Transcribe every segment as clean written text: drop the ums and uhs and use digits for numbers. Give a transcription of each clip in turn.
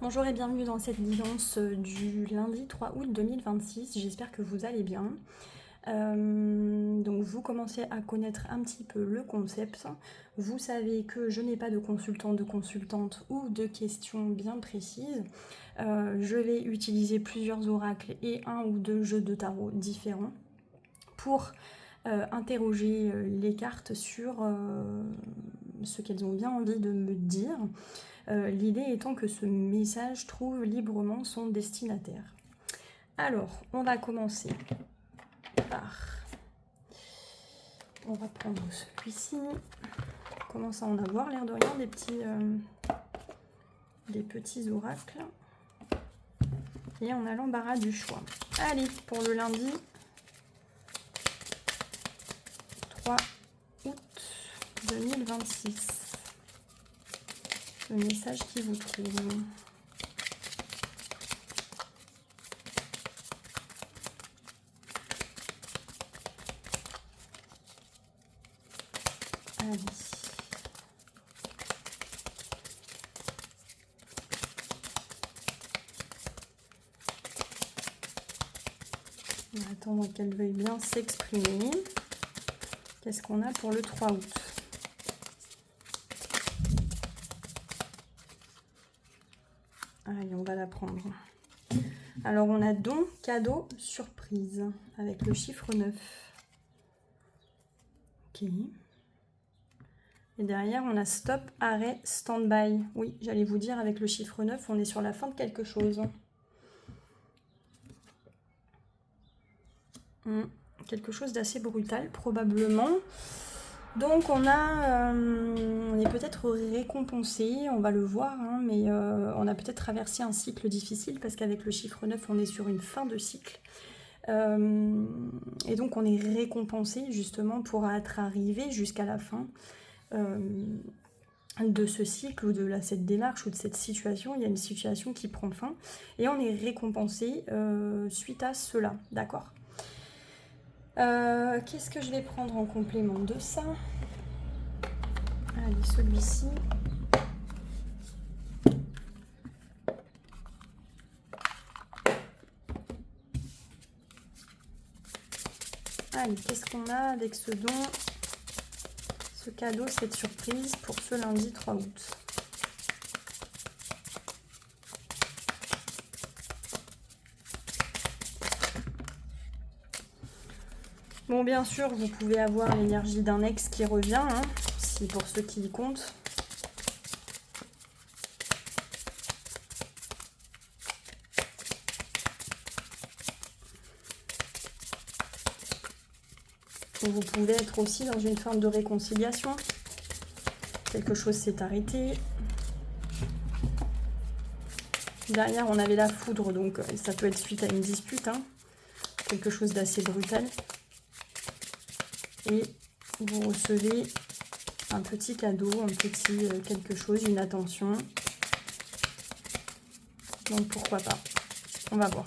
Bonjour et bienvenue dans cette guidance du lundi 3 août 2026. J'espère que vous allez bien. Donc vous commencez à connaître un petit peu le concept. Vous savez que je n'ai pas de consultant, de consultante ou de questions bien précises. Je vais utiliser plusieurs oracles et un ou deux jeux de tarot différents pour interroger les cartes sur ce qu'elles ont bien envie de me dire. L'idée étant que ce message trouve librement son destinataire. Alors, on va commencer par... On va prendre celui-ci. On commence à en avoir l'air de rien, des petits oracles. Et on a l'embarras du choix. Allez, pour le lundi 3 août 2026. Le message qui vous trouve. Allez. On va attendre qu'elle veuille bien s'exprimer. Qu'est-ce qu'on a pour le 3 août? Allez, on va la prendre. Alors, on a don, cadeau, surprise, avec le chiffre 9. Ok. Et derrière, on a stop, arrêt, stand-by. Oui, j'allais vous dire, avec le chiffre 9, on est sur la fin de quelque chose. Quelque chose d'assez brutal, probablement. Donc, on est peut-être récompensé, on va le voir, hein, mais on a peut-être traversé un cycle difficile, parce qu'avec le chiffre 9, on est sur une fin de cycle. Et donc, on est récompensé, justement, pour être arrivé jusqu'à la fin de ce cycle ou de cette démarche ou de cette situation. Il y a une situation qui prend fin et on est récompensé suite à cela, d'accord. Qu'est-ce que je vais prendre en complément de ça? Allez, celui-ci. Allez, qu'est-ce qu'on a avec ce don, ce cadeau, cette surprise pour ce lundi 3 août? Bon, bien sûr, vous pouvez avoir l'énergie d'un ex qui revient, hein, si pour ceux qui y comptent. Vous pouvez être aussi dans une forme de réconciliation. Quelque chose s'est arrêté. Derrière, on avait la foudre, donc ça peut être suite à une dispute, hein. Quelque chose d'assez brutal. Et vous recevez un petit cadeau, un petit quelque chose, une attention. Donc pourquoi pas. On va voir.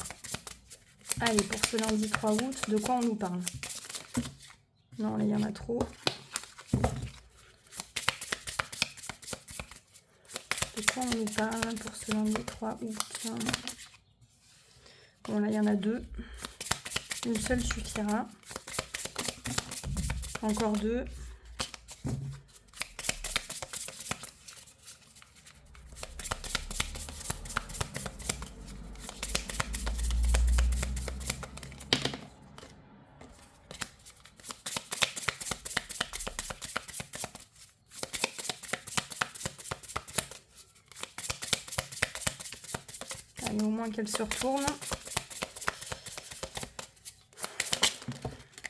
Allez, pour ce lundi 3 août, de quoi on nous parle? Non, là, il y en a trop. De quoi on nous parle pour ce lundi 3 août? Bon, là, il y en a deux. Une seule suffira. Encore deux. Allez, au moins qu'elle se retourne.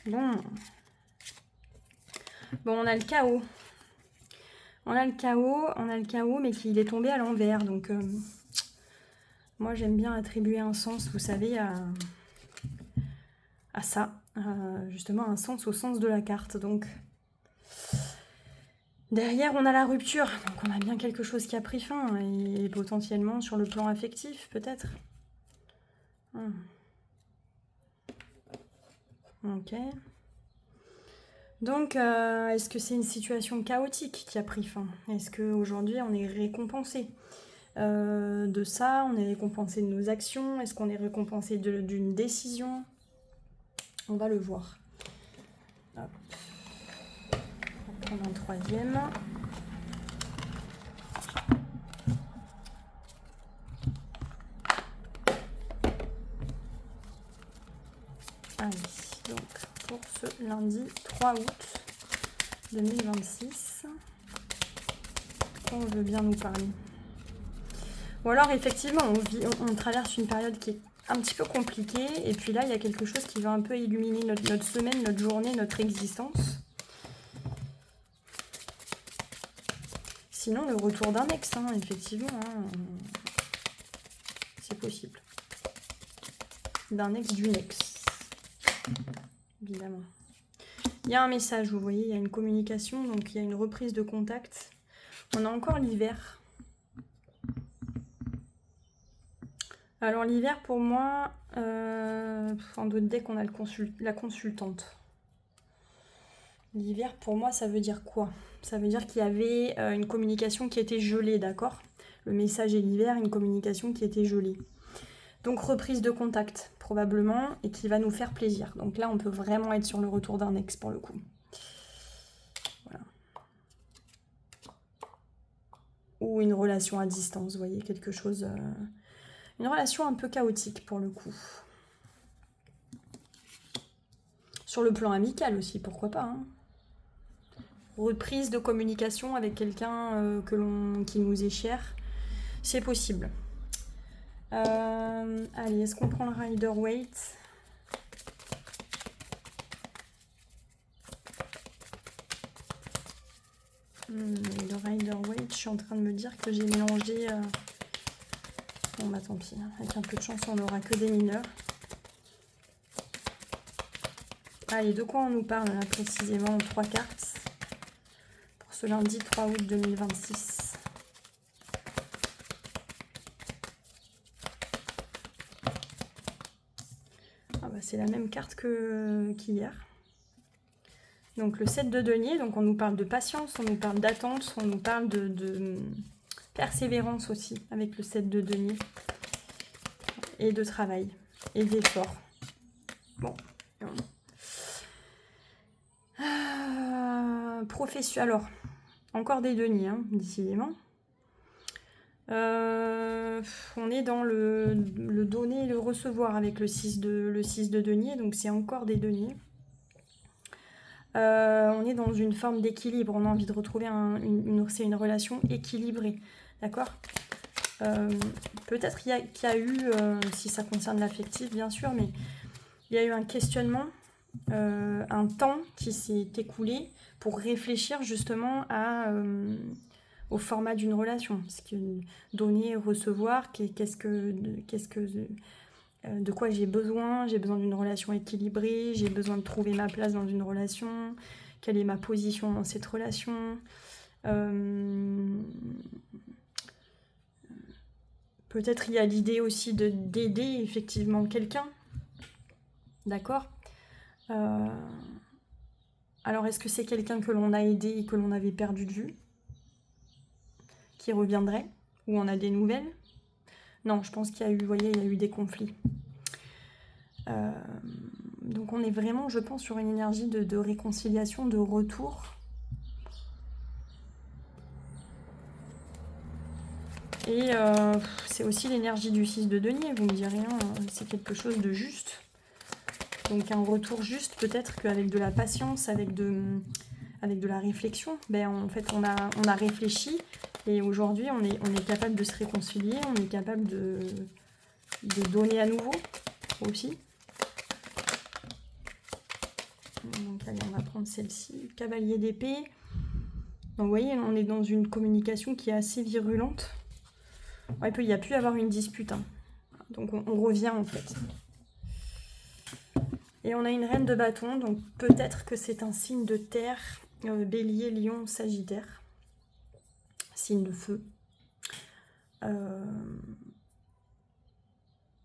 Bon. Bon, on a le chaos. On a le chaos, mais qu'il est tombé à l'envers. Donc, moi, j'aime bien attribuer un sens, vous savez, à ça. Justement, un sens au sens de la carte. Donc, derrière, on a la rupture. Donc, on a bien quelque chose qui a pris fin. Et potentiellement sur le plan affectif, peut-être. Ok. Donc, est-ce que c'est une situation chaotique qui a pris fin? Est-ce qu'aujourd'hui, on est récompensé? de ça? On est récompensé de nos actions? Est-ce qu'on est récompensé d'une décision? On va le voir. Hop. On va prendre un troisième. Allez, donc pour ce lundi 3 août 2026, on veut bien nous parler. Ou alors effectivement, on traverse une période qui est un petit peu compliquée, et puis là, il y a quelque chose qui va un peu illuminer notre semaine, notre journée, notre existence. Sinon, le retour d'un ex, hein, effectivement, hein, c'est possible. D'un ex, d'une ex, évidemment. Il y a un message, vous voyez, il y a une communication, donc il y a une reprise de contact. On a encore l'hiver. Alors l'hiver, pour moi, en d'autres decks, on a la consultante. L'hiver, pour moi, ça veut dire quoi? Ça veut dire qu'il y avait une communication qui était gelée, d'accord? Le message est l'hiver, une communication qui était gelée. Donc reprise de contact, probablement, et qui va nous faire plaisir. Donc là, on peut vraiment être sur le retour d'un ex, pour le coup. Voilà. Ou une relation à distance, vous voyez, quelque chose... une relation un peu chaotique, pour le coup. Sur le plan amical aussi, pourquoi pas, hein. Reprise de communication avec quelqu'un qui nous est cher, c'est possible. Allez, est-ce qu'on prend le Rider-Waite? Le Rider-Waite, je suis en train de me dire que j'ai mélangé... Bon bah tant pis, avec un peu de chance on n'aura que des mineurs. Allez, de quoi on nous parle là précisément en 3 cartes pour ce lundi 3 août 2026? Ah bah c'est la même carte qu'hier. Donc le 7 de denier, donc on nous parle de patience, on nous parle d'attente, on nous parle de persévérance aussi avec le 7 de denier. Et de travail, et d'effort. Bon. Alors, encore des deniers, hein, décidément. On est dans le donner et le recevoir avec le 6 de denier, donc c'est encore des deniers. On est dans une forme d'équilibre, on a envie de retrouver c'est une relation équilibrée, d'accord? Peut-être qu'il y a eu, si ça concerne l'affectif bien sûr, mais il y a eu un questionnement, un temps qui s'est écoulé pour réfléchir justement au format d'une relation. Parce que donner, recevoir, de quoi j'ai besoin d'une relation équilibrée, j'ai besoin de trouver ma place dans une relation, quelle est ma position dans cette relation. Peut-être il y a l'idée aussi d'aider effectivement quelqu'un, d'accord? Alors est-ce que c'est quelqu'un que l'on a aidé et que l'on avait perdu de vue, qui reviendrait, ou on a des nouvelles? Non, je pense qu'il y a eu, vous voyez, il y a eu des conflits. Donc on est vraiment, je pense, sur une énergie de réconciliation, de retour. Et c'est aussi l'énergie du 6 de denier, vous me direz, hein, c'est quelque chose de juste. Donc un retour juste, peut-être qu'avec de la patience, avec de la réflexion, ben en fait on a réfléchi et aujourd'hui on est capable de se réconcilier, on est capable de donner à nouveau aussi. Donc allez, on va prendre celle-ci, cavalier d'épée. Donc vous voyez, on est dans une communication qui est assez virulente. Ouais, il y a pu y avoir une dispute, hein. Donc on revient en fait. Et on a une reine de bâton, donc peut-être que c'est un signe de terre, bélier, lion, sagittaire. Signe de feu.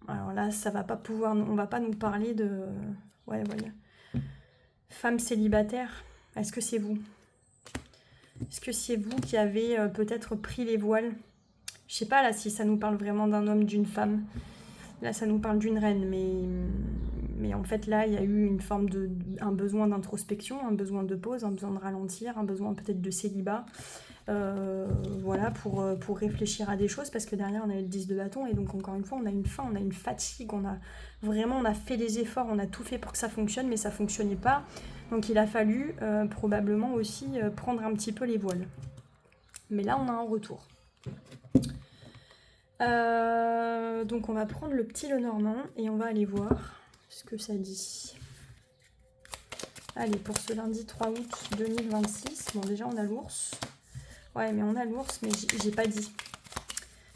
Alors là, ça va pas pouvoir, on va pas nous parler de... Ouais, voilà. Femme célibataire, est-ce que c'est vous? Est-ce que c'est vous qui avez peut-être pris les voiles, Je sais pas là si ça nous parle vraiment d'un homme, d'une femme. Là, ça nous parle d'une reine, mais en fait, là, il y a eu une forme un besoin d'introspection, un besoin de pause, un besoin de ralentir, un besoin peut-être de célibat, voilà, pour réfléchir à des choses, parce que derrière, on a le 10 de bâton, et donc, encore une fois, on a une faim, on a une fatigue, on a fait des efforts, on a tout fait pour que ça fonctionne, mais ça fonctionnait pas. Donc, il a fallu probablement aussi prendre un petit peu les voiles. Mais là, on a un retour. Donc on va prendre le petit Lenormand et on va aller voir ce que ça dit. Allez, pour ce lundi 3 août 2026, bon déjà on a l'ours. Ouais, mais on a l'ours, mais j'ai pas dit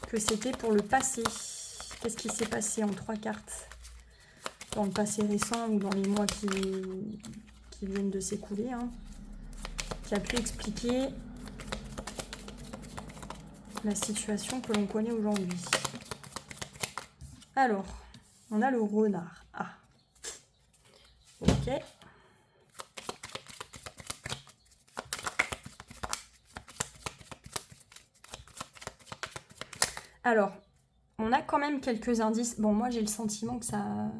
que c'était pour le passé. Qu'est-ce qui s'est passé en 3 cartes dans le passé récent ou dans les mois qui viennent de s'écouler, hein, qui a pu expliquer la situation que l'on connaît aujourd'hui. Alors, on a le renard. Ah, ok. Alors, on a quand même quelques indices. Bon, moi, j'ai le sentiment que ça...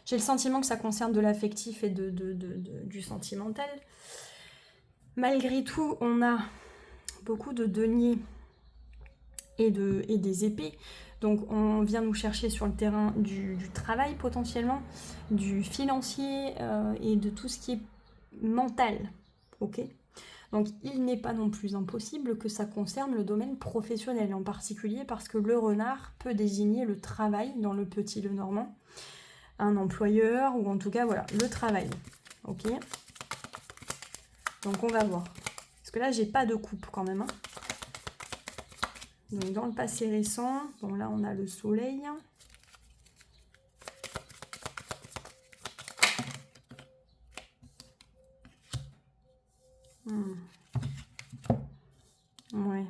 J'ai le sentiment que ça concerne de l'affectif et du sentimental. Malgré tout, on a beaucoup de deniers et des épées. Donc on vient nous chercher sur le terrain du travail potentiellement, du financier et de tout ce qui est mental. Ok ? Donc il n'est pas non plus impossible que ça concerne le domaine professionnel en particulier parce que le renard peut désigner le travail dans le petit Lenormand, un employeur ou en tout cas voilà, le travail. Ok ? Donc on va voir. Parce que là j'ai pas de coupe quand même. Hein. Donc dans le passé récent, bon là on a le soleil. Ouais.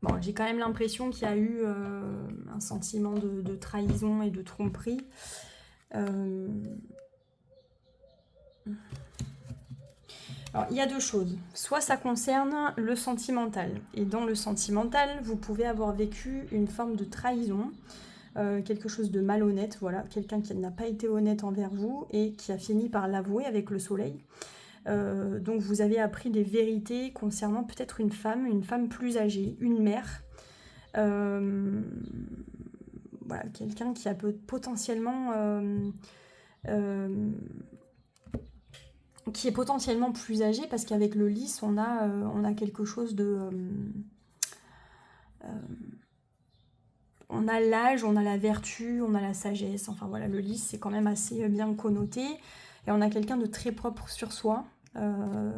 Bon, j'ai quand même l'impression qu'il y a eu un sentiment de trahison et de tromperie. Alors, il y a deux choses. Soit ça concerne le sentimental. Et dans le sentimental, vous pouvez avoir vécu une forme de trahison, quelque chose de malhonnête, voilà, quelqu'un qui n'a pas été honnête envers vous et qui a fini par l'avouer avec le soleil. Donc vous avez appris des vérités concernant peut-être une femme plus âgée, une mère. Voilà, quelqu'un qui a potentiellement... qui est potentiellement plus âgé parce qu'avec le lys, on a quelque chose de... on a l'âge, on a la vertu, on a la sagesse. Enfin voilà, le lys, c'est quand même assez bien connoté. Et on a quelqu'un de très propre sur soi. Bon,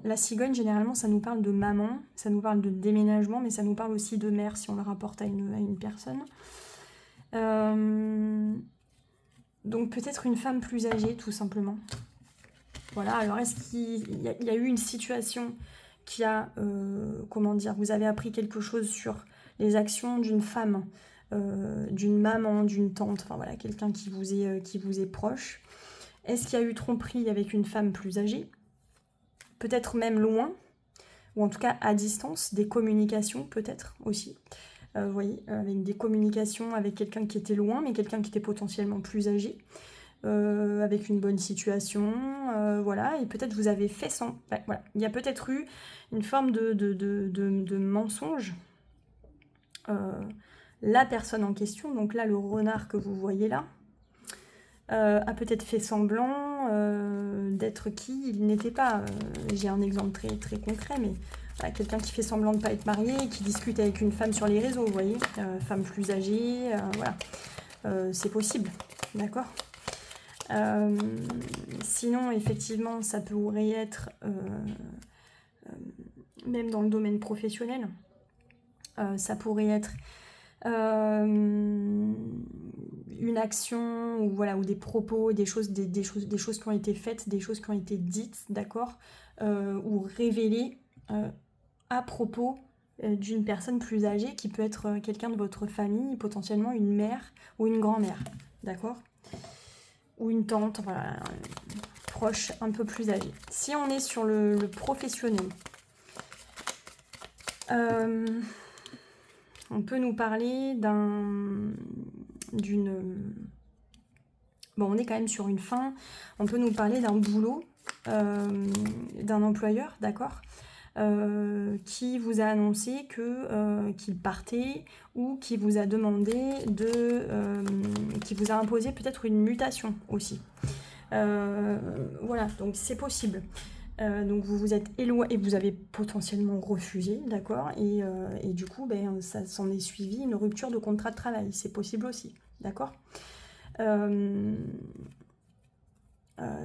la cigogne, généralement, ça nous parle de maman, ça nous parle de déménagement, mais ça nous parle aussi de mère si on le rapporte à une personne. Donc peut-être une femme plus âgée, tout simplement. Voilà, alors est-ce qu'il y a eu une situation qui a, comment dire, vous avez appris quelque chose sur les actions d'une femme, d'une maman, d'une tante, enfin voilà, quelqu'un qui vous est proche. Est-ce qu'il y a eu tromperie avec une femme plus âgée ? Peut-être même loin, ou en tout cas à distance, des communications peut-être aussi. Vous voyez, avec des communications avec quelqu'un qui était loin, mais quelqu'un qui était potentiellement plus âgé. Avec une bonne situation, voilà, et peut-être vous avez fait sans... Ouais, voilà. Il y a peut-être eu une forme de mensonge. La personne en question, donc là le renard que vous voyez là, a peut-être fait semblant d'être qui il n'était pas. J'ai un exemple très, très concret, mais voilà, quelqu'un qui fait semblant de ne pas être marié, qui discute avec une femme sur les réseaux, vous voyez, femme plus âgée, voilà, c'est possible, d'accord ? Sinon, effectivement, ça pourrait être, même dans le domaine professionnel, ça pourrait être une action ou, voilà, ou des propos, des choses qui ont été faites, des choses qui ont été dites, d'accord, ou révélées à propos d'une personne plus âgée qui peut être quelqu'un de votre famille, potentiellement une mère ou une grand-mère, d'accord ? ou une tante, voilà, proche, un peu plus âgé. Si on est sur le professionnel, on peut nous parler d'une... Bon, on est quand même sur une fin. On peut nous parler d'un boulot, d'un employeur, d'accord, qui vous a annoncé qu'il partait ou qui vous a demandé qui vous a imposé peut-être une mutation aussi. Voilà, donc c'est possible. Donc vous vous êtes éloigné et vous avez potentiellement refusé, d'accord, et du coup, ben, ça s'en est suivi une rupture de contrat de travail. C'est possible aussi, d'accord.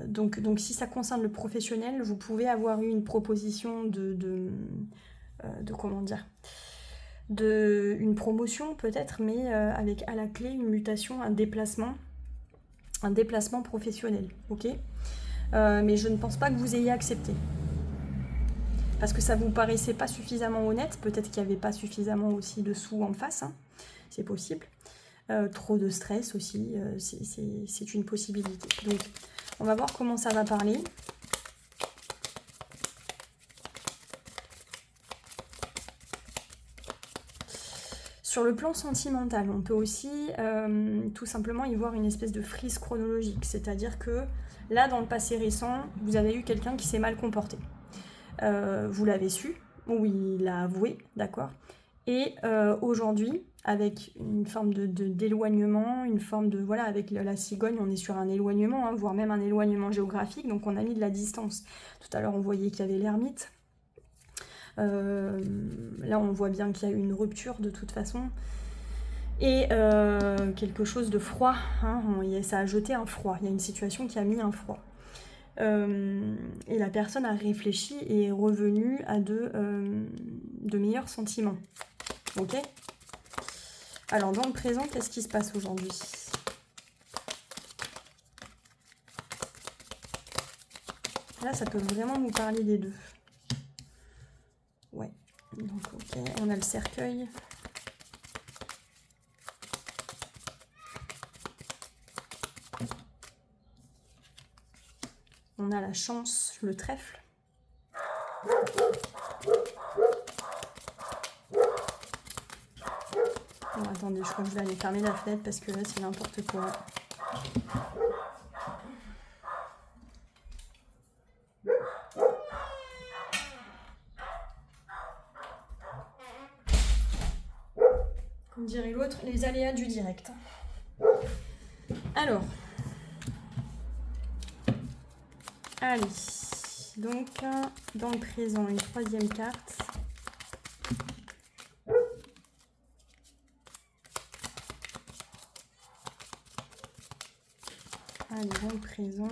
Donc si ça concerne le professionnel, vous pouvez avoir eu une proposition de comment dire, une promotion peut-être, mais avec à la clé une mutation, un déplacement professionnel, ok. Mais je ne pense pas que vous ayez accepté. Parce que ça vous paraissait pas suffisamment honnête, peut-être qu'il n'y avait pas suffisamment aussi de sous en face, hein. C'est possible. Trop de stress aussi, c'est une possibilité. Donc, on va voir comment ça va parler. Sur le plan sentimental, on peut aussi tout simplement y voir une espèce de frise chronologique. C'est-à-dire que là, dans le passé récent, vous avez eu quelqu'un qui s'est mal comporté. Vous l'avez su, ou il l'a avoué, d'accord. Et aujourd'hui, avec une forme d'éloignement, une forme de... Voilà, avec la cigogne, on est sur un éloignement, hein, voire même un éloignement géographique, donc on a mis de la distance. Tout à l'heure, on voyait qu'il y avait l'ermite. Là, on voit bien qu'il y a eu une rupture de toute façon. Et quelque chose de froid, hein, ça a jeté un froid. Il y a une situation qui a mis un froid. Et la personne a réfléchi et est revenue à de meilleurs sentiments. Ok ? Alors, dans le présent, qu'est-ce qui se passe aujourd'hui ? Là, ça peut vraiment nous parler des deux. Ouais. Donc, ok, on a le cercueil. On a la chance, le trèfle. Bon, attendez, je crois que je vais aller fermer la fenêtre parce que là, c'est n'importe quoi. Comme dirait l'autre, les aléas du direct. Alors, allez, donc dans le présent, une troisième carte. Allez, dans le présent.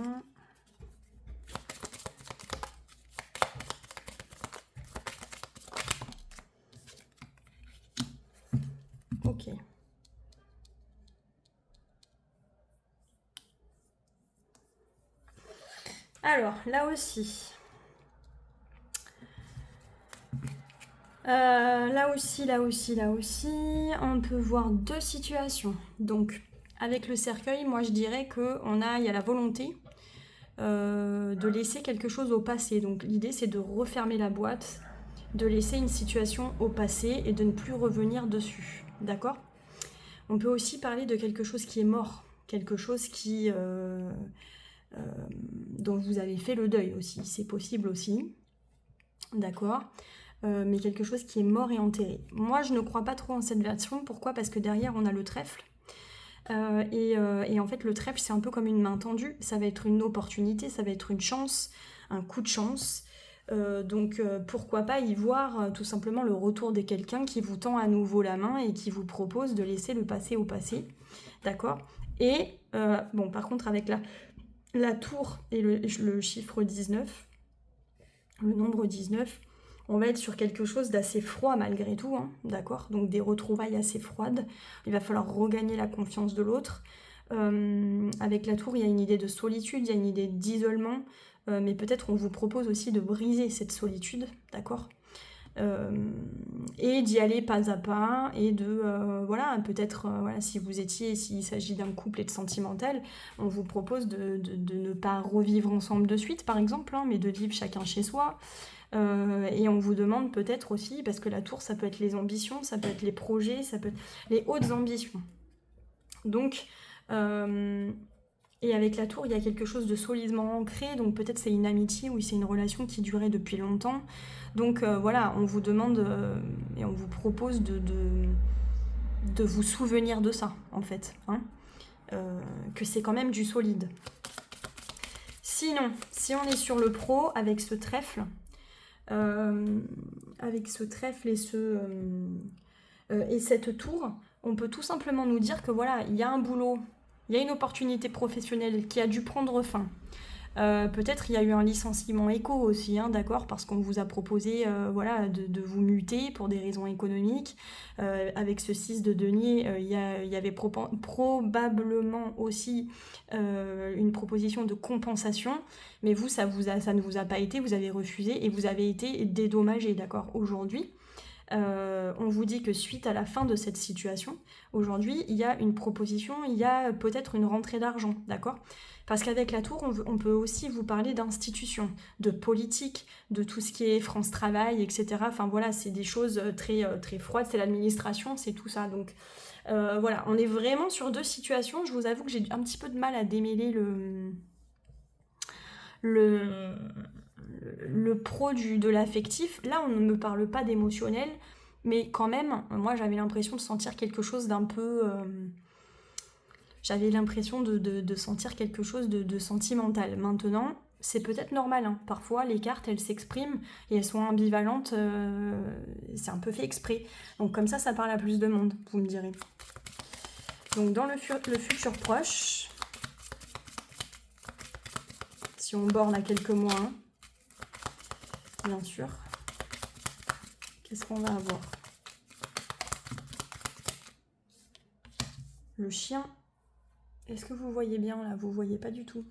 Ok. Alors, là aussi, on peut voir deux situations. Donc, avec le cercueil, moi je dirais il y a la volonté de laisser quelque chose au passé. Donc, l'idée c'est de refermer la boîte, de laisser une situation au passé et de ne plus revenir dessus. D'accord ? On peut aussi parler de quelque chose qui est mort, quelque chose dont vous avez fait le deuil aussi, c'est possible aussi, d'accord, mais quelque chose qui est mort et enterré. Moi, je ne crois pas trop en cette version. Pourquoi ? Parce que derrière, on a le trèfle. Et en fait, le trèfle, c'est un peu comme une main tendue. Ça va être une opportunité, ça va être une chance, un coup de chance. Donc, pourquoi pas y voir tout simplement le retour de quelqu'un qui vous tend à nouveau la main et qui vous propose de laisser le passé au passé, d'accord. Et, bon, par contre, avec la tour et le chiffre 19, le nombre 19, on va être sur quelque chose d'assez froid malgré tout, hein, d'accord. Donc, des retrouvailles assez froides. Il va falloir regagner la confiance de l'autre. Avec la tour, il y a une idée de solitude, il y a une idée d'isolement. Mais peut-être on vous propose aussi de briser cette solitude, d'accord ? et d'y aller pas à pas, et de, voilà, peut-être, voilà, s'il s'agit d'un couple et de sentimental, on vous propose de ne pas revivre ensemble de suite, par exemple, hein, mais de vivre chacun chez soi. Et on vous demande peut-être aussi, parce que la tour, ça peut être les ambitions, ça peut être les projets, ça peut être les hautes ambitions. Donc, et avec la tour, il y a quelque chose de solidement ancré, donc peut-être c'est une amitié ou c'est une relation qui durait depuis longtemps. Donc voilà, on vous demande et on vous propose de vous souvenir de ça, en fait. Hein, que c'est quand même du solide. Sinon, si on est sur le pro, avec ce trèfle, et cette tour, on peut tout simplement nous dire que voilà, il y a un boulot, il y a une opportunité professionnelle qui a dû prendre fin. Peut-être il y a eu un licenciement éco aussi, hein, d'accord, parce qu'on vous a proposé voilà, de vous muter pour des raisons économiques. Avec ce 6 de denier, il y avait probablement aussi une proposition de compensation, mais vous, ça ne vous a pas été, vous avez refusé et vous avez été dédommagé, d'accord. Aujourd'hui, on vous dit que suite à la fin de cette situation, aujourd'hui, il y a une proposition, il y a peut-être une rentrée d'argent, d'accord. Parce qu'avec la tour, on peut aussi vous parler d'institutions, de politique, de tout ce qui est France Travail, etc. Enfin voilà, c'est des choses très, très froides, c'est l'administration, c'est tout ça. Donc voilà, on est vraiment sur deux situations. Je vous avoue que j'ai un petit peu de mal à démêler le pro de l'affectif. Là, on ne me parle pas d'émotionnel, mais quand même, moi j'avais l'impression de sentir quelque chose d'un peu... j'avais l'impression de sentir quelque chose de sentimental. Maintenant, c'est peut-être normal, hein. Parfois les cartes elles s'expriment et elles sont ambivalentes, c'est un peu fait exprès. Donc comme ça parle à plus de monde, vous me direz. Donc dans le futur proche, si on borne à quelques mois, hein, bien sûr, qu'est-ce qu'on va avoir? Le chien. Est-ce que vous voyez bien là? Vous voyez pas du tout.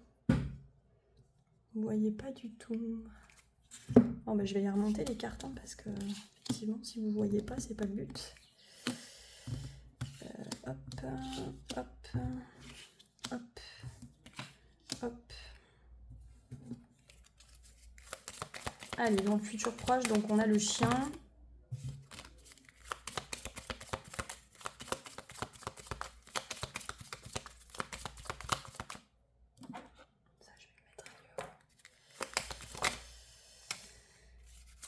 Vous voyez pas du tout. Bon, bah, je vais les remonter les cartes, hein, parce que effectivement, si vous voyez pas, c'est pas le but. Hop, hop, hop, hop. Allez, dans le futur proche, donc on a le chien.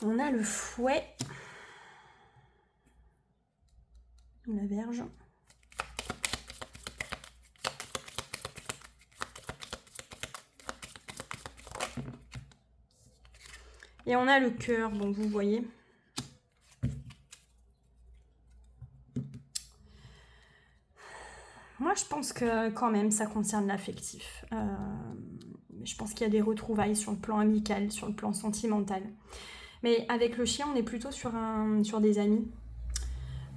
On a le fouet, la Vierge, et on a le cœur, donc vous voyez. Moi, je pense que quand même, ça concerne l'affectif. Je pense qu'il y a des retrouvailles sur le plan amical, sur le plan sentimental. Mais avec le chien, on est plutôt sur des amis.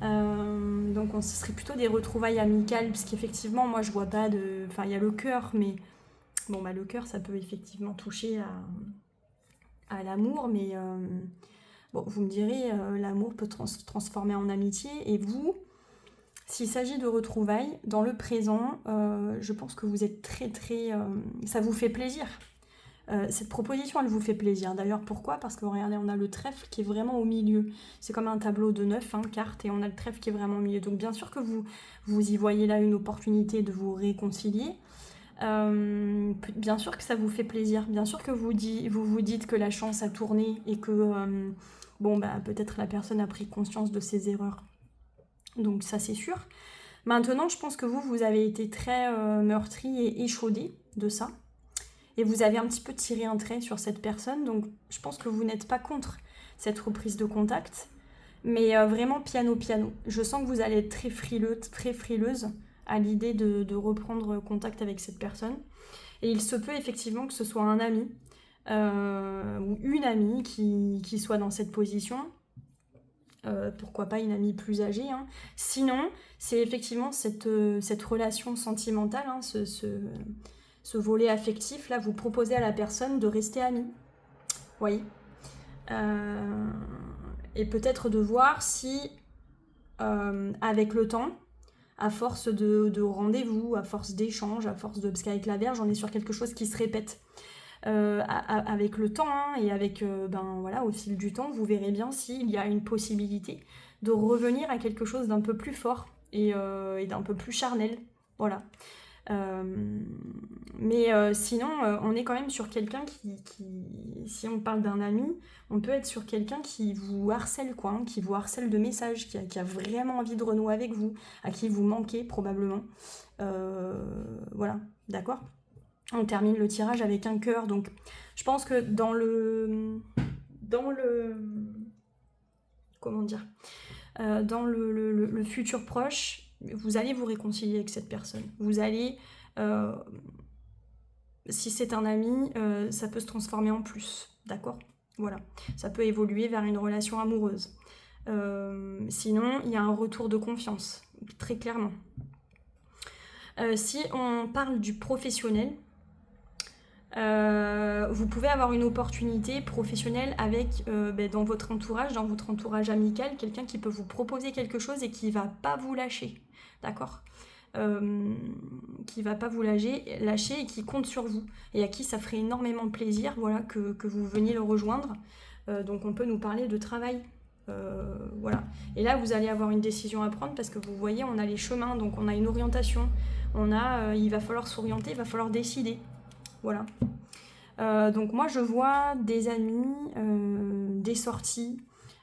Donc ce serait plutôt des retrouvailles amicales, parce qu'effectivement, moi, je vois pas de... Enfin, il y a le cœur, mais... Bon, bah, le cœur, ça peut effectivement toucher à l'amour, mais... Bon, vous me direz, l'amour peut se transformer en amitié, et vous... S'il s'agit de retrouvailles, dans le présent, je pense que vous êtes très très... ça vous fait plaisir. Cette proposition, elle vous fait plaisir. D'ailleurs, pourquoi? Parce que regardez, on a le trèfle qui est vraiment au milieu. C'est comme un tableau de 9 cartes, et on a le trèfle qui est vraiment au milieu. Donc bien sûr que vous y voyez là une opportunité de vous réconcilier. Bien sûr que ça vous fait plaisir. Bien sûr que vous vous dites que la chance a tourné et que bon, bah, peut-être la personne a pris conscience de ses erreurs. Donc ça, c'est sûr. Maintenant, je pense que vous avez été très meurtri et échaudé de ça. Et vous avez un petit peu tiré un trait sur cette personne. Donc je pense que vous n'êtes pas contre cette reprise de contact. Mais vraiment piano. Je sens que vous allez être très frileuse à l'idée de reprendre contact avec cette personne. Et il se peut effectivement que ce soit un ami ou une amie qui soit dans cette position. Pourquoi pas une amie plus âgée, hein. Sinon, c'est effectivement cette relation sentimentale, hein, ce volet affectif, là, vous proposez à la personne de rester amie. Oui. Et peut-être de voir si, avec le temps, à force de rendez-vous, à force d'échanges, à force de... Parce qu'avec la Vierge, on est sur quelque chose qui se répète. Avec le temps, hein, et avec, voilà, au fil du temps, vous verrez bien s'il y a une possibilité de revenir à quelque chose d'un peu plus fort et d'un peu plus charnel. Voilà. Mais sinon, on est quand même sur quelqu'un si on parle d'un ami, on peut être sur quelqu'un qui vous harcèle, quoi, hein, qui vous harcèle de messages, qui a vraiment envie de renouer avec vous, à qui vous manquez probablement. Voilà, d'accord ? On termine le tirage avec un cœur, donc je pense que dans le comment dire, dans le futur proche, vous allez vous réconcilier avec cette personne. Vous allez, si c'est un ami, ça peut se transformer en plus, d'accord ? Voilà, ça peut évoluer vers une relation amoureuse. Sinon, il y a un retour de confiance, très clairement. Si on parle du professionnel, vous pouvez avoir une opportunité professionnelle avec, dans votre entourage amical, quelqu'un qui peut vous proposer quelque chose et qui va pas vous lâcher, d'accord ? Qui va pas vous lâcher et qui compte sur vous et à qui ça ferait énormément plaisir, voilà, que vous veniez le rejoindre. Donc on peut nous parler de travail. Voilà. Et là, vous allez avoir une décision à prendre parce que vous voyez, on a les chemins, donc on a une orientation. Il va falloir s'orienter, il va falloir décider. Voilà. Donc moi je vois des amis, des sorties,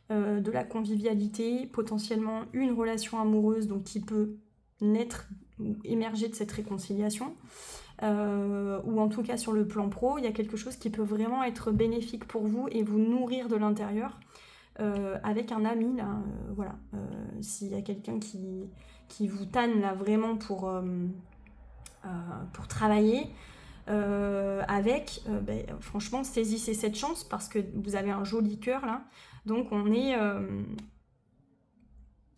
de la convivialité, potentiellement une relation amoureuse donc qui peut naître ou émerger de cette réconciliation, ou en tout cas sur le plan pro, il y a quelque chose qui peut vraiment être bénéfique pour vous et vous nourrir de l'intérieur, avec un ami là, voilà. S'il y a quelqu'un qui vous tanne là vraiment pour travailler, franchement saisissez cette chance parce que vous avez un joli cœur là, donc on est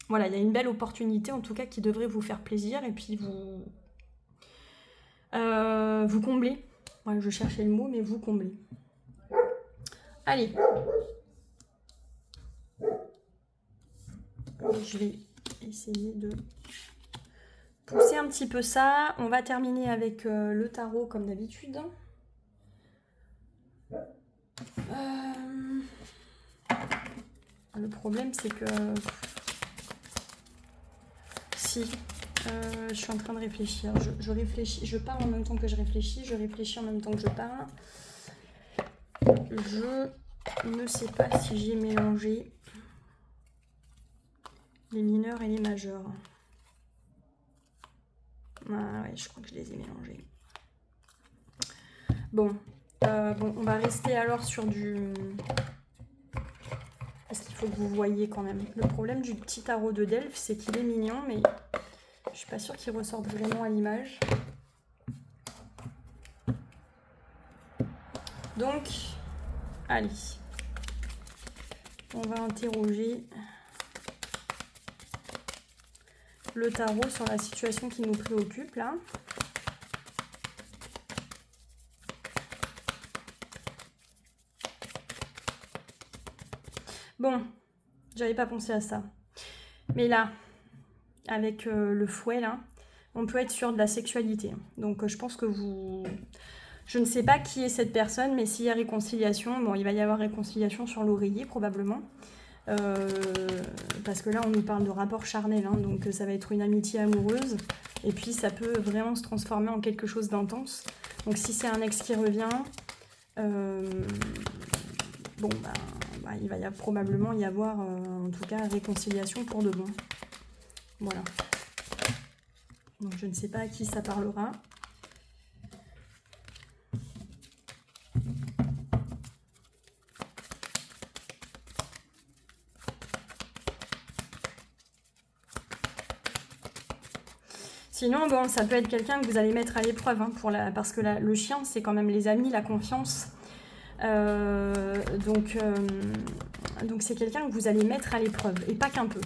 voilà, il y a une belle opportunité en tout cas qui devrait vous faire plaisir et puis vous combler. Ouais, je cherchais le mot, mais vous combler. Allez, je vais essayer de pousser un petit peu ça. On va terminer avec le tarot comme d'habitude. Le problème c'est que je suis en train de réfléchir. Je réfléchis, je parle en même temps que je réfléchis, je réfléchis en même temps que je parle. Je ne sais pas si j'ai mélangé les mineurs et les majeurs. Ah ouais, je crois que je les ai mélangés. Bon, on va rester alors sur du... Parce qu'il faut que vous voyez quand même. Le problème du petit tarot de Delphes, c'est qu'il est mignon, mais je suis pas sûre qu'il ressorte vraiment à l'image. Donc, allez. On va interroger le tarot sur la situation qui nous préoccupe là. Bon, j'avais pas pensé à ça. Mais là, avec le fouet là, on peut être sûr de la sexualité. Donc je pense que vous... Je ne sais pas qui est cette personne, mais s'il y a réconciliation, bon, il va y avoir réconciliation sur l'oreiller probablement. Parce que là, on nous parle de rapport charnel, hein, donc ça va être une amitié amoureuse. Et puis ça peut vraiment se transformer en quelque chose d'intense. Donc si c'est un ex qui revient, il va probablement y avoir, en tout cas, réconciliation pour de bon. Voilà. Donc je ne sais pas à qui ça parlera. Sinon, bon, ça peut être quelqu'un que vous allez mettre à l'épreuve, hein, parce que le chien, c'est quand même les amis, la confiance. Donc c'est quelqu'un que vous allez mettre à l'épreuve, et pas qu'un peu.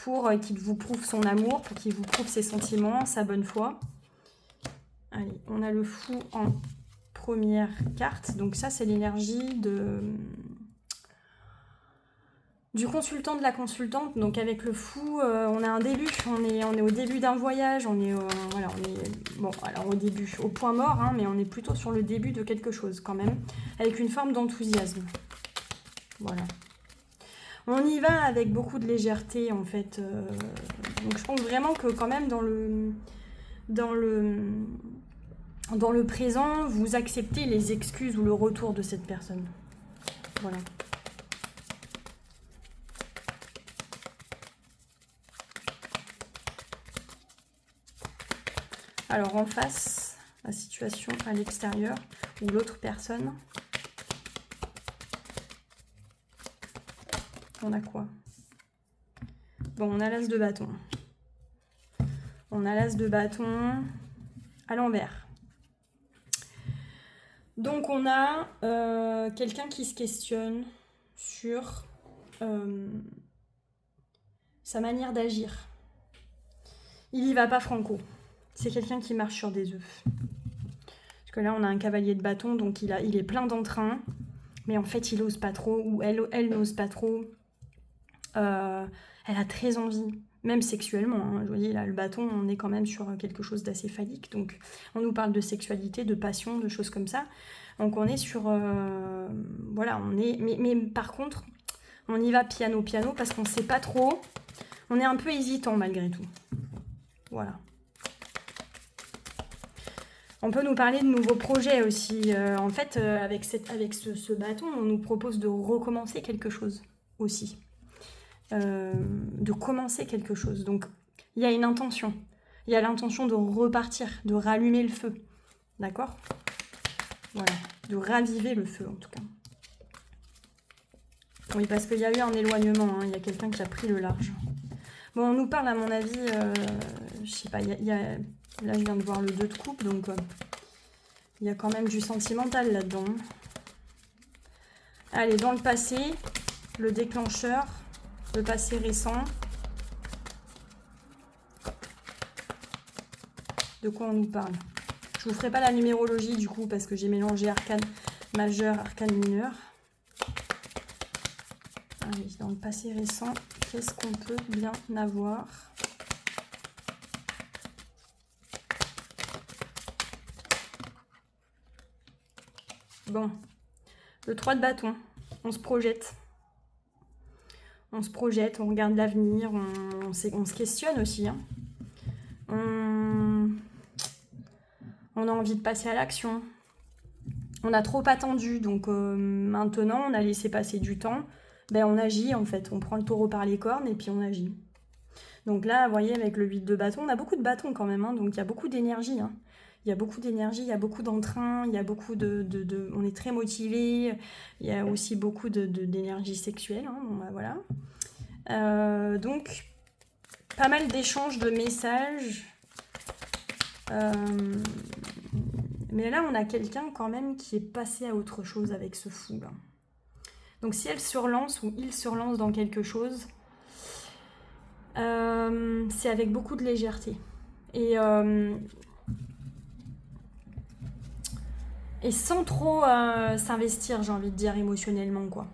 Pour qu'il vous prouve son amour, pour qu'il vous prouve ses sentiments, sa bonne foi. Allez, on a le fou en première carte. Donc ça, c'est l'énergie de du consultant, de la consultante. Donc avec le fou, on a un début, on est au début d'un voyage, voilà, on est bon, alors au début, au point mort, hein, mais on est plutôt sur le début de quelque chose quand même, avec une forme d'enthousiasme. Voilà. On y va avec beaucoup de légèreté en fait. Donc je pense vraiment que quand même dans le présent, vous acceptez les excuses ou le retour de cette personne. Voilà. Alors en face, la situation à l'extérieur ou l'autre personne. On a quoi? Bon, on a l'as de bâton. On a l'as de bâton à l'envers. Donc on a quelqu'un qui se questionne sur sa manière d'agir. Il y va pas franco. C'est quelqu'un qui marche sur des œufs. Parce que là, on a un cavalier de bâton, donc il est plein d'entrain. Mais en fait, il n'ose pas trop, ou elle n'ose pas trop. Elle a très envie, même sexuellement. Hein. Vous voyez, là, le bâton, on est quand même sur quelque chose d'assez phallique. Donc, on nous parle de sexualité, de passion, de choses comme ça. Donc, on est sur... voilà, on est... Mais par contre, on y va piano, parce qu'on ne sait pas trop. On est un peu hésitant, malgré tout. Voilà. On peut nous parler de nouveaux projets aussi. En fait, avec ce bâton, on nous propose de recommencer quelque chose aussi. De commencer quelque chose. Donc, il y a une intention. Il y a l'intention de repartir, de rallumer le feu. D'accord? Voilà. De raviver le feu, en tout cas. Oui, parce qu'il y a eu un éloignement. Hein. Il y a quelqu'un qui a pris le large. Bon, on nous parle, à mon avis, je sais pas, là, je viens de voir le 2 de coupe, donc il y a quand même du sentimental là-dedans. Allez, dans le passé, le déclencheur, le passé récent. De quoi on nous parle? Je vous ferai pas la numérologie du coup, parce que j'ai mélangé arcane majeur, arcane mineur. Allez, dans le passé récent, qu'est-ce qu'on peut bien avoir? Bon, le 3 de bâton, on se projette. On se projette, on regarde l'avenir, on se questionne aussi. Hein. On a envie de passer à l'action. On a trop attendu, donc maintenant on a laissé passer du temps. Ben, on agit en fait, on prend le taureau par les cornes et puis on agit. Donc là, vous voyez, avec le 8 de bâton, on a beaucoup de bâtons quand même, hein, donc il y a beaucoup d'énergie. Hein. Il y a beaucoup d'énergie, il y a beaucoup d'entrain, il y a beaucoup on est très motivé, il y a aussi beaucoup d'énergie sexuelle, hein, bon, ben, voilà. Donc, pas mal d'échanges de messages. Mais là, on a quelqu'un quand même qui est passé à autre chose avec ce fou. Là. Donc, si elle se relance ou il se relance dans quelque chose, c'est avec beaucoup de légèreté. Et sans trop s'investir, j'ai envie de dire, émotionnellement, quoi.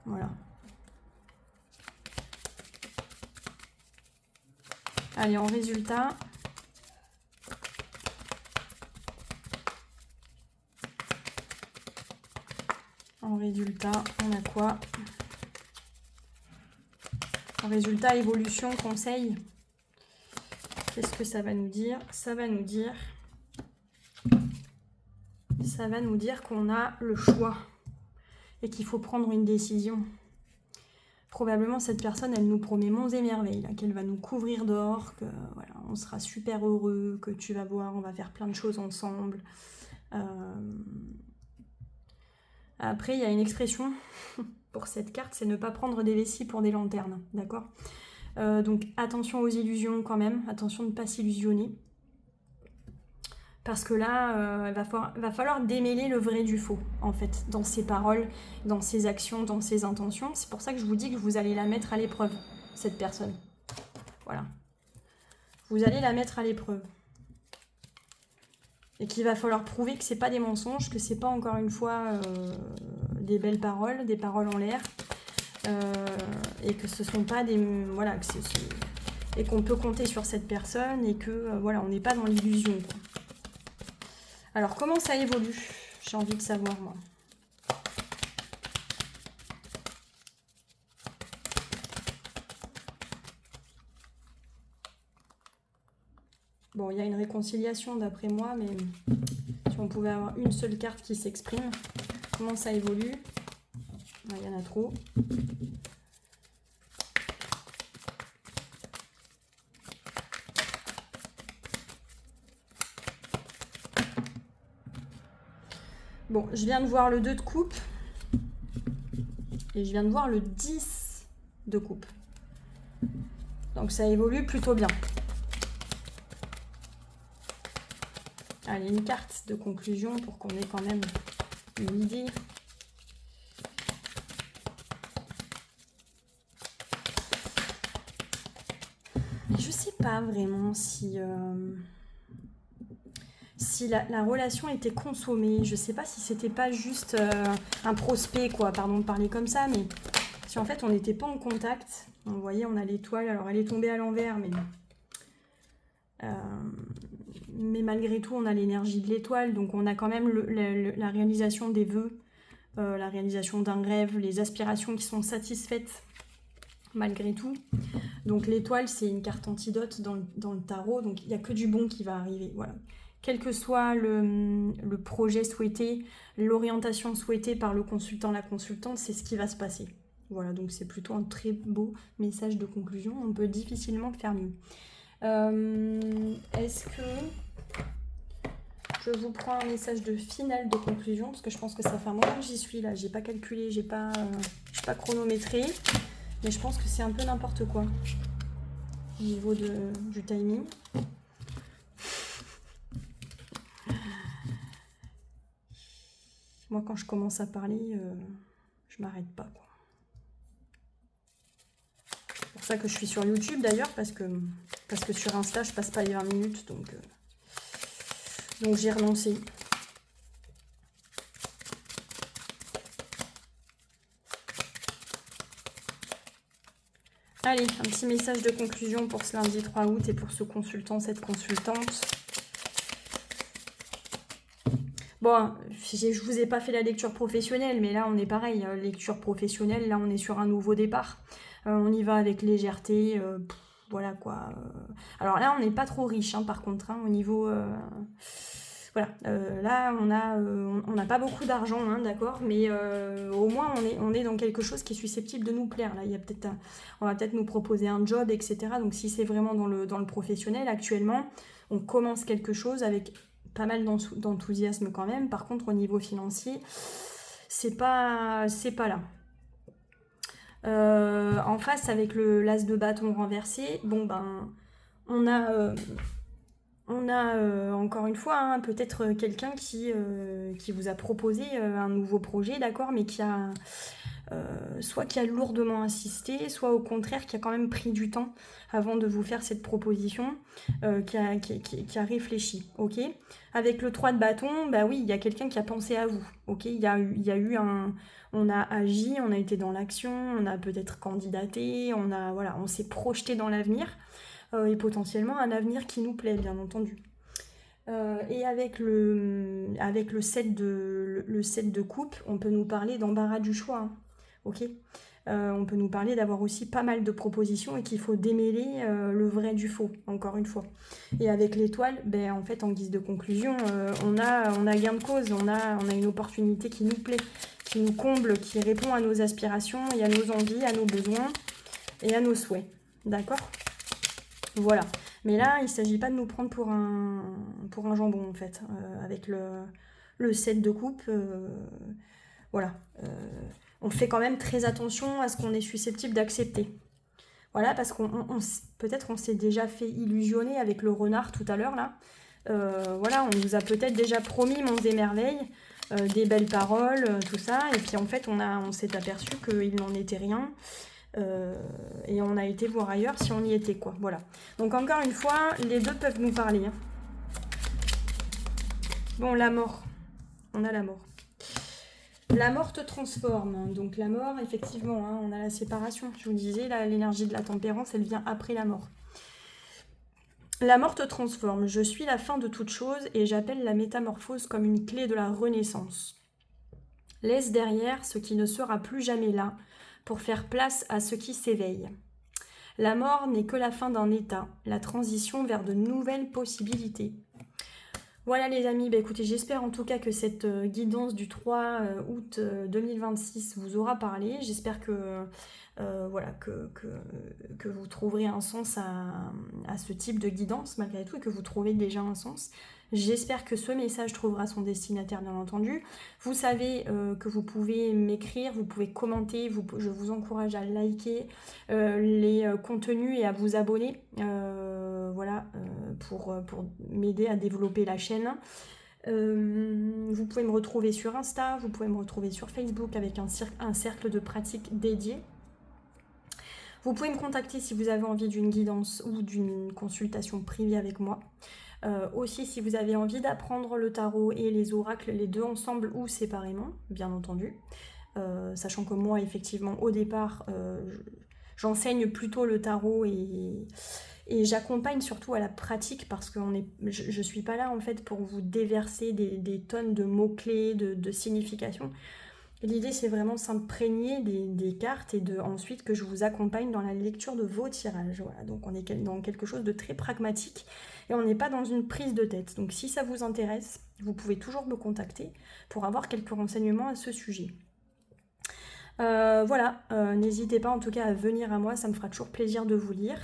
Voilà. Allez, en résultat... En résultat, on a quoi? En résultat, évolution, conseil. Qu'est-ce que ça va nous dire? Ça va nous dire qu'on a le choix et qu'il faut prendre une décision. Probablement, cette personne, elle nous promet monts et merveilles, qu'elle va nous couvrir d'or, que voilà, on sera super heureux, que tu vas voir, on va faire plein de choses ensemble. Après, il y a une expression pour cette carte, c'est ne pas prendre des vessies pour des lanternes, d'accord? Donc attention aux illusions quand même, attention de ne pas s'illusionner. Parce que là, il va falloir démêler le vrai du faux, en fait, dans ses paroles, dans ses actions, dans ses intentions. C'est pour ça que je vous dis que vous allez la mettre à l'épreuve, cette personne. Voilà. Vous allez la mettre à l'épreuve. Et qu'il va falloir prouver que c'est pas des mensonges, que c'est pas encore une fois des belles paroles, des paroles en l'air. et que ce sont pas des... Voilà, et qu'on peut compter sur cette personne et que, voilà, on n'est pas dans l'illusion. Alors, comment ça évolue? J'ai envie de savoir, moi. Bon, il y a une réconciliation d'après moi, mais si on pouvait avoir une seule carte qui s'exprime, comment ça évolue? Il y en a trop. Bon, je viens de voir le 2 de coupe. Et je viens de voir le 10 de coupe. Donc ça évolue plutôt bien. Allez, une carte de conclusion pour qu'on ait quand même une idée. Mais je sais pas vraiment si la relation était consommée. Je sais pas si c'était pas juste un prospect, quoi, pardon de parler comme ça, mais si en fait on n'était pas en contact. Vous voyez, on a l'étoile, alors elle est tombée à l'envers, mais malgré tout on a l'énergie de l'étoile, donc on a quand même la réalisation des vœux, la réalisation d'un rêve, les aspirations qui sont satisfaites malgré tout. Donc l'étoile, c'est une carte antidote dans le tarot, donc il n'y a que du bon qui va arriver, voilà. Quel que soit le projet souhaité, l'orientation souhaitée par le consultant, la consultante, c'est ce qui va se passer. Voilà, donc c'est plutôt un très beau message de conclusion. On peut difficilement faire mieux. Est-ce que je vous prends un message de finale de conclusion? Parce que je pense que ça fait un moment que j'y suis là. J'ai pas calculé, j'ai pas chronométré. Mais je pense que c'est un peu n'importe quoi au niveau du timing. Moi, quand je commence à parler, je m'arrête pas, quoi. C'est pour ça que je suis sur YouTube, d'ailleurs, parce que sur Insta, je passe pas les 20 minutes, donc j'ai renoncé. Allez, un petit message de conclusion pour ce lundi 3 août et pour ce consultant, cette consultante. Bon, je vous ai pas fait la lecture professionnelle, mais là on est pareil, lecture professionnelle, là on est sur un nouveau départ. On y va avec légèreté, voilà quoi. Alors là on n'est pas trop riche, hein, par contre, hein, au niveau... voilà, là on n'a pas beaucoup d'argent, hein, d'accord, mais au moins on est dans quelque chose qui est susceptible de nous plaire. Là, on va peut-être nous proposer un job, etc. Donc si c'est vraiment dans le professionnel, actuellement, on commence quelque chose avec pas mal d'enthousiasme quand même. Par contre, au niveau financier, c'est pas là. En face, avec l'as de bâton renversé, bon ben, on a encore une fois, hein, peut-être quelqu'un qui vous a proposé un nouveau projet, d'accord, mais soit qui a lourdement insisté, soit au contraire qui a quand même pris du temps avant de vous faire cette proposition, qui a réfléchi, ok. Avec le 3 de bâton, bah oui, il y a quelqu'un qui a pensé à vous, ok. On a agi, on a été dans l'action, on a peut-être candidaté, on s'est projeté dans l'avenir, et potentiellement un avenir qui nous plaît, bien entendu. Et avec le 7 de coupe, on peut nous parler d'embarras du choix, hein. Ok, on peut nous parler d'avoir aussi pas mal de propositions et qu'il faut démêler le vrai du faux, encore une fois. Et avec l'étoile, ben, en fait, en guise de conclusion, on a gain de cause, on a une opportunité qui nous plaît, qui nous comble, qui répond à nos aspirations et à nos envies, à nos besoins et à nos souhaits. D'accord ? Voilà. Mais là, il ne s'agit pas de nous prendre pour un jambon, en fait, avec le 7 de coupe. Voilà. On fait quand même très attention à ce qu'on est susceptible d'accepter. Voilà, parce peut-être on s'est déjà fait illusionner avec le renard tout à l'heure, là. Voilà, on nous a peut-être déjà promis monts et merveilles, des belles paroles, tout ça. Et puis, en fait, on s'est aperçu qu'il n'en était rien. Et on a été voir ailleurs si on y était, quoi. Voilà. Donc, encore une fois, les deux peuvent nous parler, hein. Bon, la mort. On a la mort. La mort te transforme. Donc la mort, effectivement, hein, on a la séparation. Je vous disais, l'énergie de la tempérance, elle vient après la mort. La mort te transforme. Je suis la fin de toute chose et j'appelle la métamorphose comme une clé de la renaissance. Laisse derrière ce qui ne sera plus jamais là pour faire place à ce qui s'éveille. La mort n'est que la fin d'un état, la transition vers de nouvelles possibilités. Voilà les amis, bah écoutez, j'espère en tout cas que cette guidance du 3 août 2026 vous aura parlé. J'espère que, voilà, que vous trouverez un sens à ce type de guidance malgré tout et que vous trouvez déjà un sens. J'espère que ce message trouvera son destinataire bien entendu. Vous savez que vous pouvez m'écrire, vous pouvez commenter, je vous encourage à liker les contenus et à vous abonner voilà, pour m'aider à développer la chaîne. Vous pouvez me retrouver sur Insta, vous pouvez me retrouver sur Facebook avec un cercle de pratique dédié. Vous pouvez me contacter si vous avez envie d'une guidance ou d'une consultation privée avec moi. Aussi, si vous avez envie d'apprendre le tarot et les oracles, les deux ensemble ou séparément, bien entendu. Sachant que moi, effectivement, au départ, j'enseigne plutôt le tarot et j'accompagne surtout à la pratique parce que je ne suis pas là en fait pour vous déverser des tonnes de mots-clés, de significations. L'idée, c'est vraiment s'imprégner des cartes et ensuite que je vous accompagne dans la lecture de vos tirages. Voilà, donc on est dans quelque chose de très pragmatique et on n'est pas dans une prise de tête. Donc si ça vous intéresse, vous pouvez toujours me contacter pour avoir quelques renseignements à ce sujet. Voilà, n'hésitez pas en tout cas à venir à moi, ça me fera toujours plaisir de vous lire.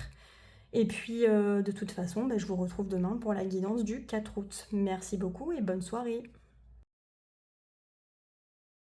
Et puis de toute façon, je vous retrouve demain pour la guidance du 4 août. Merci beaucoup et bonne soirée.